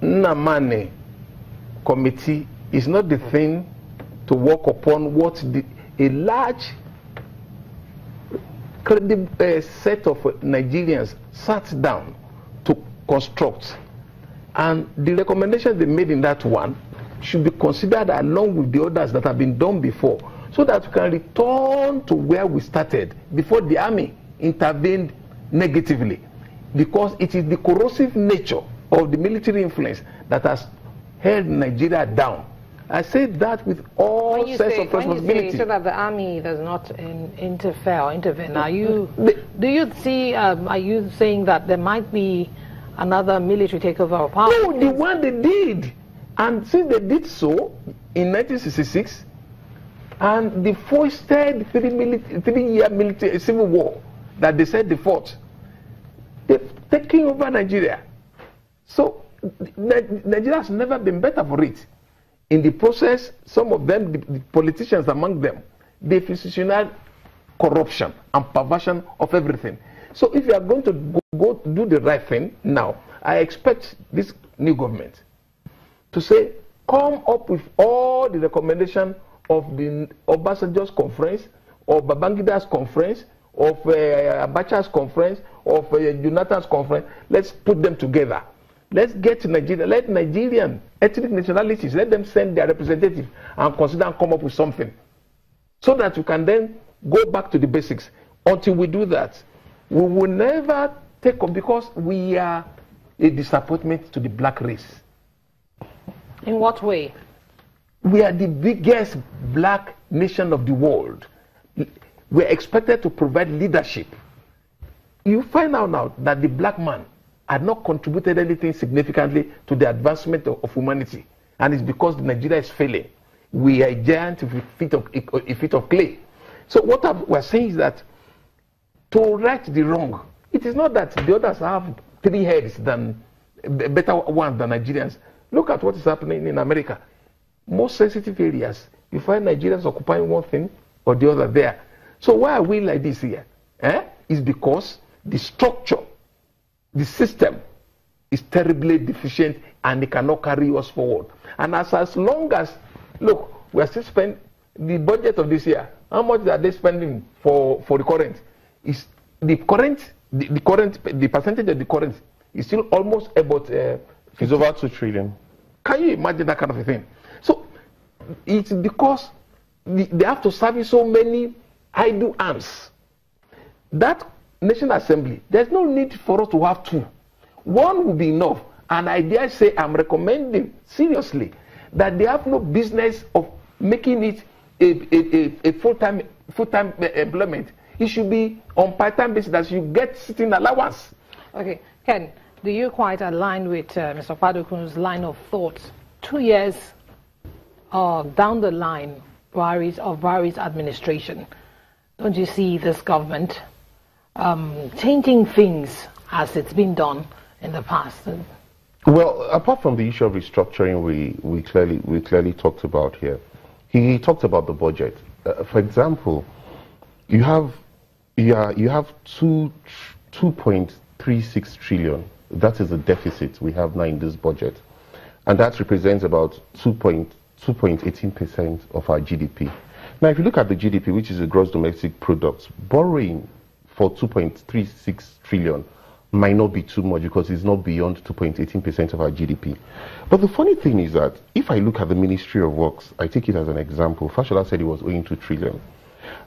Namane committee is not the thing to work upon what a large credible set of Nigerians sat down to construct. And the recommendations they made in that one should be considered along with the others that have been done before, so that we can return to where we started before the army intervened negatively, because it is the corrosive nature of the military influence that has held Nigeria down. I say that with all sense of responsibility. When you say so that the army does not interfere or intervene, are you saying that there might be another military takeover of power? No, the one they did. And since they did so in 1966, and they foisted 3-year military civil war that they said they fought, they've taken over Nigeria. So Nigeria has never been better for it. In the process, some of them, the politicians among them, they institutionalized corruption and perversion of everything. So if you are going to go do the right thing now, I expect this new government to say, come up with all the recommendations of the Obasanjo's conference, of Babangida's conference, of Abacha's conference, of Jonathan's conference. Let's put them together. Let's get to Nigeria. Let Nigerian ethnic nationalities, let them send their representatives and consider and come up with something, so that we can then go back to the basics. Until we do that, we will never take up, because we are a disappointment to the black race. In what way? We are the biggest black nation of the world. We're expected to provide leadership. You find out now that the black man had not contributed anything significantly to the advancement of humanity. And it's because Nigeria is failing. We are a giant with a feet of clay. So what we're saying is that to right the wrong, it is not that the others have 3 heads than better ones than Nigerians. Look at what is happening in America. Most sensitive areas, you find Nigerians occupying one thing or the other there. So why are we like this here? It's because the structure, the system is terribly deficient, and it cannot carry us forward. And as long as, look, we are still spending the budget of this year. How much are they spending for the current? Is the percentage of the current is still almost about it's over 2 trillion. Can you imagine that kind of a thing? So it's because they have to service so many idle arms. That National Assembly, there's no need for us to have 2. 1 will be enough. And I dare say, I'm recommending seriously that they have no business of making it a full-time employment. It should be on part-time basis, that you get sitting allowance. Okay, Ken, do you quite align with Mr. Fadokun's line of thought? 2 years down the line of Buhari's administration, don't you see this government changing things as it's been done in the past? Well, apart from the issue of restructuring, we clearly talked about here. He talked about the budget. For example, you have 2.36 trillion. That is the deficit we have now in this budget, and that represents about 2.18% of our GDP. Now, if you look at the GDP, which is the gross domestic product, borrowing for 2.36 trillion might not be too much, because it's not beyond 2.18% of our GDP. But the funny thing is that if I look at the Ministry of Works, I take it as an example. Fashola said he was owing 2 trillion.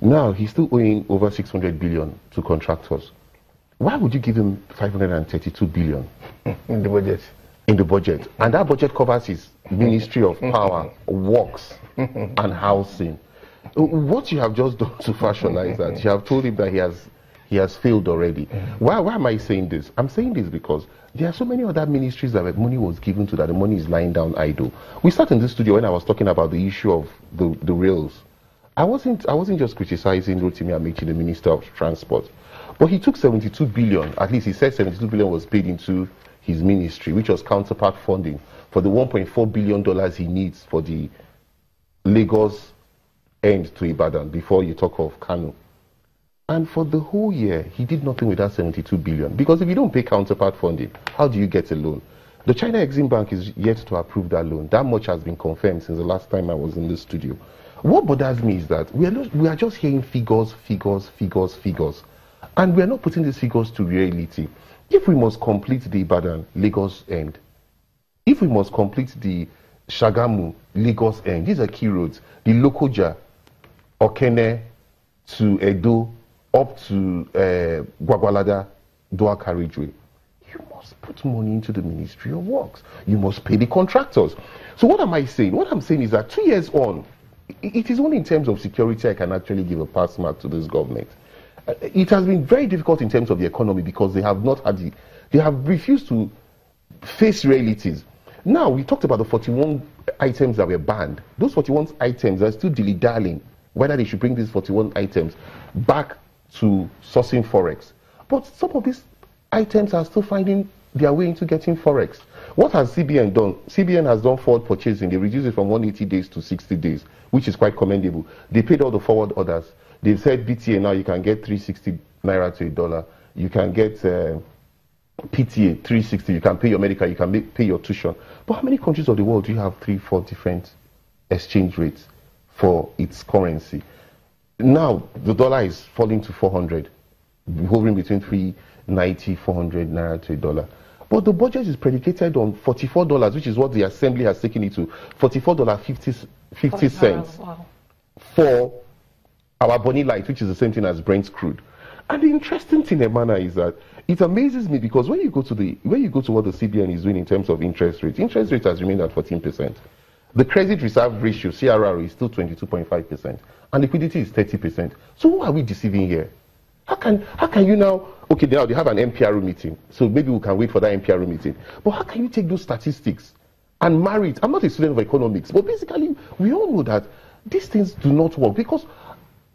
Now he's still owing over 600 billion to contractors. Why would you give him 532 billion in the budget? In the budget, and that budget covers his Ministry of Power, Works, and Housing. What you have just done to Fashola is that you have told him that he has failed already. Why am I saying this? I'm saying this because there are so many other ministries that money was given to, that the money is lying down idle. We sat in this studio when I was talking about the issue of the rails. I wasn't just criticizing Rotimi Amechi, the Minister of Transport, but he took 72 billion, at least he said 72 billion was paid into his ministry, which was counterpart funding for the $1.4 billion he needs for the Lagos end to Ibadan before you talk of Kano. And for the whole year, he did nothing with that 72 billion. Because if you don't pay counterpart funding, how do you get a loan? The China Exim Bank is yet to approve that loan. That much has been confirmed since the last time I was in the studio. What bothers me is that we are just hearing figures, and we are not putting these figures to reality. If we must complete the Ibadan Lagos end, if we must complete the Shagamu Lagos end, these are key roads. The Lokoja, Okene to Edo, up to Gwagwalada, Dua Carriageway. You must put money into the Ministry of Works. You must pay the contractors. So what am I saying? What I'm saying is that 2 years on, it is only in terms of security I can actually give a pass mark to this government. It has been very difficult in terms of the economy because they have not had they have refused to face realities. Now, we talked about the 41 items that were banned. Those 41 items are still dilly-dallying whether they should bring these 41 items back to sourcing forex. But some of these items are still finding their way into getting forex. What has CBN done? CBN has done forward purchasing. They reduced it from 180 days to 60 days, which is quite commendable. They paid all the forward orders. They've said BTA now you can get 360 naira to $1. You can get PTA 360. You can pay your medical. You can pay your tuition. But how many countries of the world do you have 3-4 different exchange rates for its currency? Now the dollar is falling to 400, hovering between 390, 400 naira to $1. But the budget is predicated on $44, which is what the assembly has taken it to, $44.50 Wow. for our Bonny Light, which is the same thing as Brent crude. And the interesting thing, Emana, is that it amazes me because when you go to what the CBN is doing in terms of interest rate has remained at 14%. The credit reserve ratio, CRR, is still 22.5%, and liquidity is 30%. So who are we deceiving here? How can you now, okay, now they have an MPRO meeting, so maybe we can wait for that MPRO meeting. But how can you take those statistics and marry it? I'm not a student of economics, but basically we all know that these things do not work because,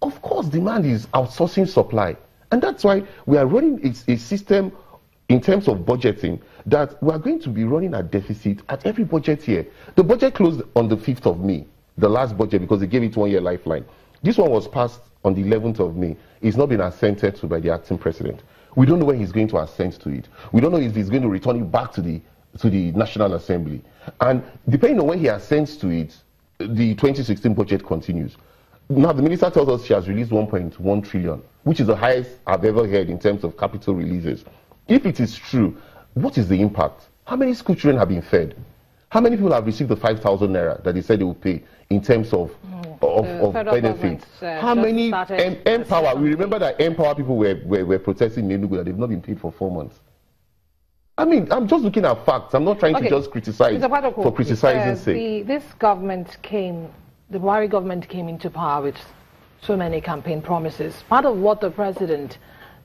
of course, demand is outsourcing supply. And that's why we are running a system in terms of budgeting that we are going to be running a deficit at every budget year. The budget closed on the 5th of May, the last budget, because they gave it 1 year lifeline. This one was passed on the 11th of May. It's not been assented to by the acting president. We don't know when he's going to assent to it. We don't know if he's going to return it back to the National Assembly. And depending on when he assents to it, the 2016 budget continues. Now, the minister tells us she has released 1.1 trillion, which is the highest I've ever heard in terms of capital releases. If it is true, what is the impact? How many school children have been fed? How many people have received the 5,000 naira that they said they will pay in terms of benefits? How many Empower? We remember that Empower people were protesting in Enugu that they've not been paid for 4 months. I mean, I'm just looking at facts. I'm not trying to just criticize for criticizing sake. This government the Buhari government came into power with so many campaign promises. Part of what the president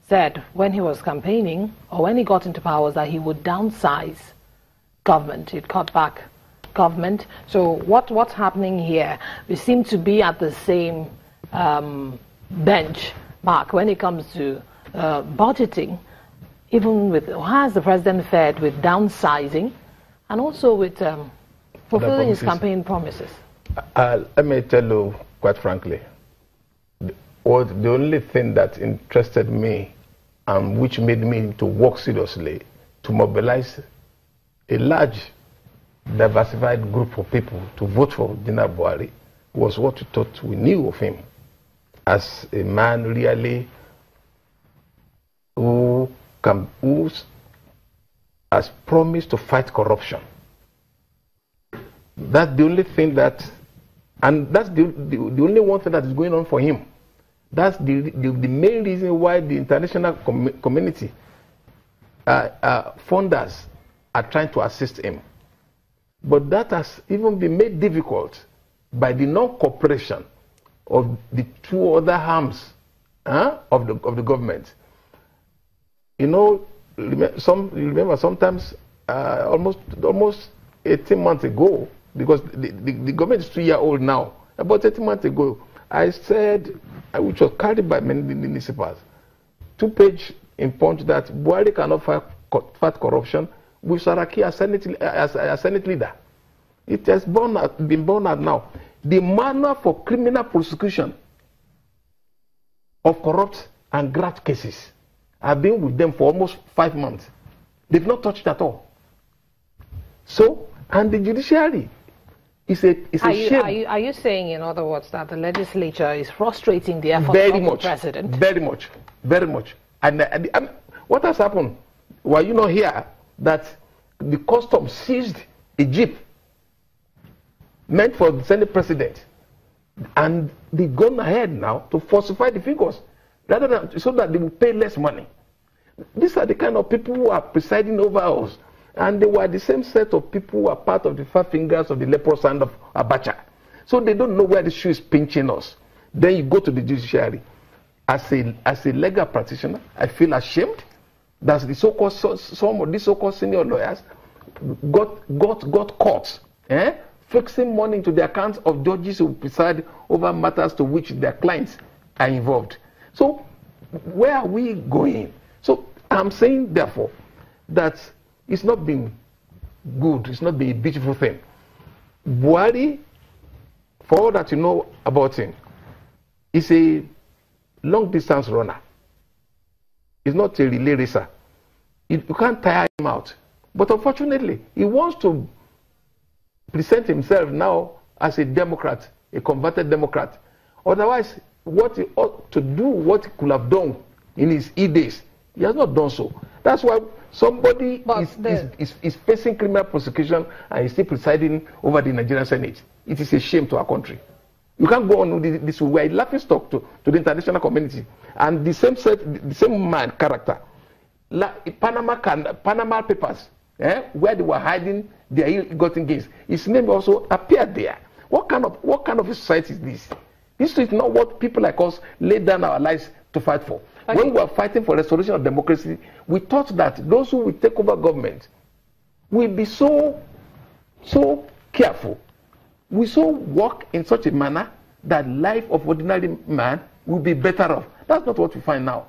said when he was campaigning or when he got into power was that he would downsize government. He'd cut back government. So what's happening here? We seem to be at the same benchmark when it comes to budgeting. Even with how has the president fared with downsizing and also with fulfilling his campaign promises? Let me tell you quite frankly, the only thing that interested me and which made me to work seriously to mobilize a large diversified group of people to vote for General Buhari was what we thought we knew of him as a man really who has promised to fight corruption. That's the only thing that, and that's the only one thing that is going on for him. That's the main reason why the international community funders are trying to assist him. But that has even been made difficult by the non-cooperation of the two other arms of the government. You know, remember sometimes almost 18 months ago, because the government is 2-year-old now, about 18 months ago, I said, which was carried by many municipals, 2-page in Punch that Buhari cannot fight corruption with Saraki as Senate leader. It has been borne out now. The manual for criminal prosecution of corrupt and graft cases. I've been with them for almost 5 months. They've not touched it at all. So, and the judiciary is a shame. Are you saying, in other words, that the legislature is frustrating the efforts Very of much, the president? Very much, very much. And what has happened? Were you not here that the customs seized a jeep meant for the Senate president, and they've gone ahead now to falsify the figures rather than so that they will pay less money? These are the kind of people who are presiding over us, and they were the same set of people who are part of the 5 fingers of the leprous hand of Abacha. So they don't know where the shoe is pinching us. Then you go to the judiciary. As a legal practitioner, I feel ashamed that the so-called some of these so-called senior lawyers got caught fixing money into the accounts of judges who preside over matters to which their clients are involved. So where are we going? So I'm saying, therefore, that it's not been good. It's not been a beautiful thing. Buhari, for all that you know about him, is a long-distance runner. He's not a relay racer. You can't tire him out. But unfortunately, he wants to present himself now as a Democrat, a converted Democrat. Otherwise, what he ought to do, what he could have done in his e-days, he has not done so. That's why somebody is facing criminal prosecution and is still presiding over the Nigerian Senate. It is a shame to our country. You can't go on this way. We're a laughing stock to the international community. And the same man character, Panama Papers, where they were hiding their ill-gotten gains, his name also appeared there. What kind of a society is this? This is not what people like us laid down our lives to fight for. Okay. When we were fighting for restoration of democracy, we thought that those who will take over government will be so careful. We so work in such a manner that life of ordinary man will be better off. That's not what we find now.